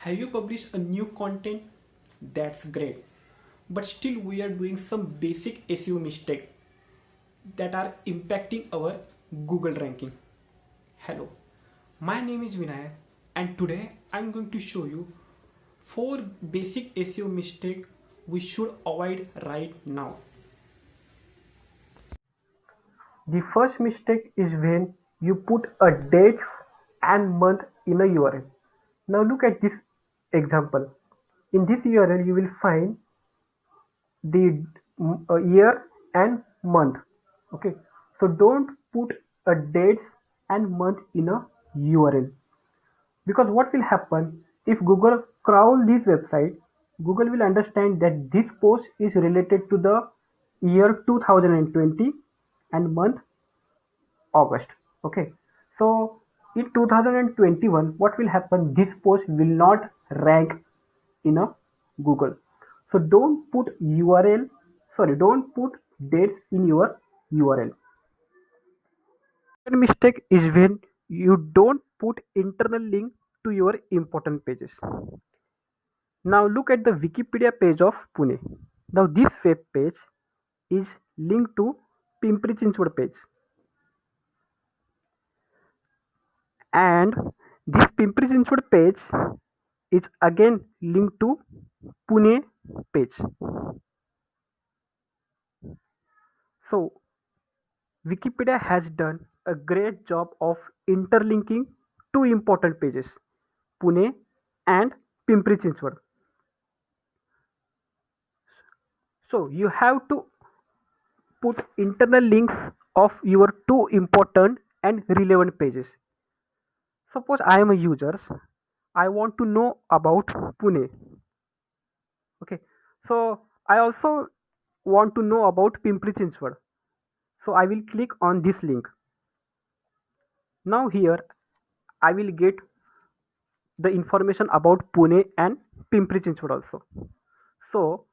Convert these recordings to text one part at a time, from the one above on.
Have you published a new content? That's great. But still we are doing some basic SEO mistake that are impacting our Google ranking. Hello, my name is Vinayak and today I'm going to show you 4 basic SEO mistakes we should avoid right now. The first mistake is when you put a dates and month in a URL. Now look at this example. In this URL you will find the year and month. Okay, so don't put a dates and month in a URL, because what will happen if Google crawl this website, Google will understand that this post is related to the year 2020 and month August. Okay, so in 2021 what will happen, this post will not rank in a Google. So don't put dates in your URL. Second mistake is when you don't put internal link to your important pages. Now look at the Wikipedia page of Pune. Now this web page is linked to Pimpri Chinchwad page, and this Pimpri Chinchwad page is again linked to Pune page. So Wikipedia has done a great job of interlinking two important pages, Pune and Pimpri Chinchwad. So you have to put internal links of your two important and relevant pages. Suppose I am a user, I want to know about Pune. Okay, so I also want to know about Pimpri Chinchwad. So I will click on this link. Now here I will get the information about Pune and Pimpri Chinchwad also. So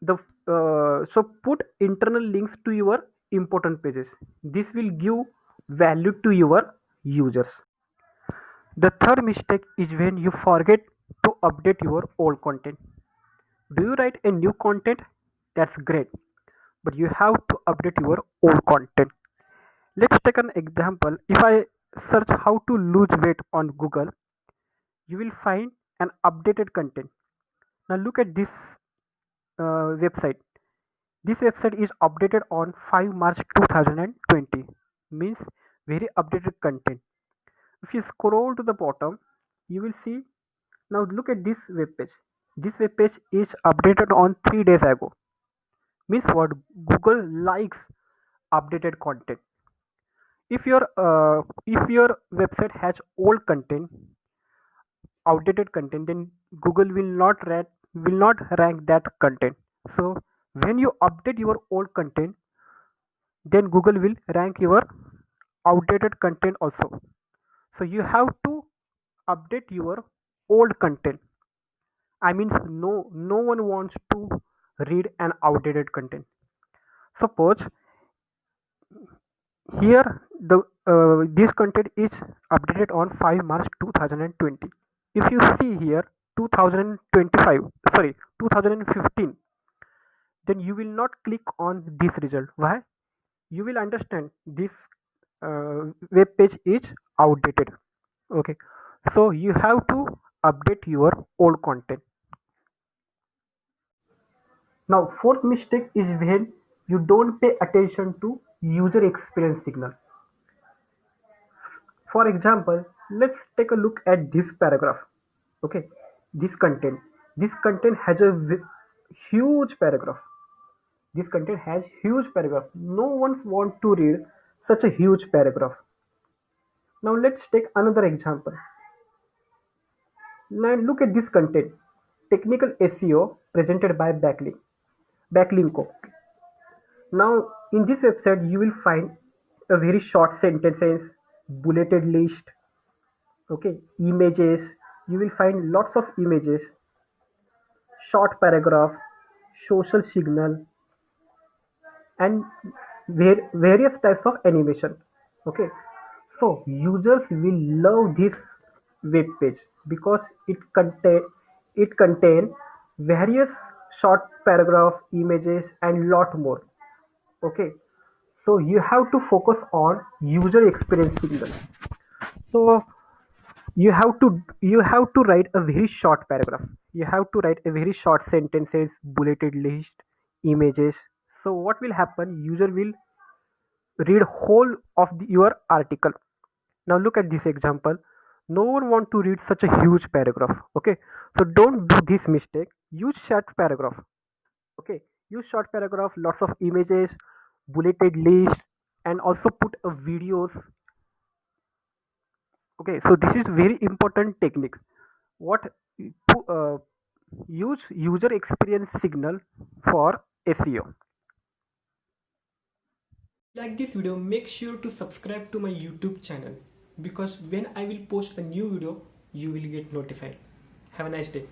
the so put internal links to your important pages. This will give value to your users. The third mistake is when you forget to update your old content. Do you write a new content? That's great, but you have to update your old content. Let's take an example. If I search how to lose weight on Google, you will find an updated content. Now look at this website. This website is updated on 5 March 2020, means very updated content. If you scroll to the bottom, you will see, now look at this web page. This web page is updated on 3 days ago, means what? Google likes updated content. If your website has old content, outdated content, then Google will not rank that content. So when you update your old content, then Google will rank your outdated content also. So you have to update your old content. I means no one wants to read an outdated content. Suppose here the this content is updated on 5 March 2020. If you see here 2025, sorry, 2015, then you will not click on this result. Why? You will understand this web page is outdated. Okay, so you have to update your old content. Now fourth mistake is when you don't pay attention to user experience signal. For example, let's take a look at this paragraph. Okay, this content has a huge paragraph. This content has huge paragraph. No one want to read such a huge paragraph. Now let's take another example. Now look at this content. Technical SEO presented by Backlinko. Now in this website you will find a very short sentences, bulleted list, okay, images. You will find lots of images, short paragraph, social signal, and various types of animation. Okay, so users will love this web page because it contain various short paragraph images and lot more. Okay, so you have to focus on user experience signal. So you have to write a very short paragraph. You have to write a very short sentences, bulleted list, images. So what will happen, user will read whole of your article. Now look at this example. No one want to read such a huge paragraph. Okay, so don't do this mistake. Use short paragraph. Okay, use short paragraph, lots of images, bulleted list, and also put a videos. Okay, so this is very important technique. What uh, use user experience signal for SEO. Like this video, make sure to subscribe to my YouTube channel, because when I will post a new video, you will get notified. Have a nice day.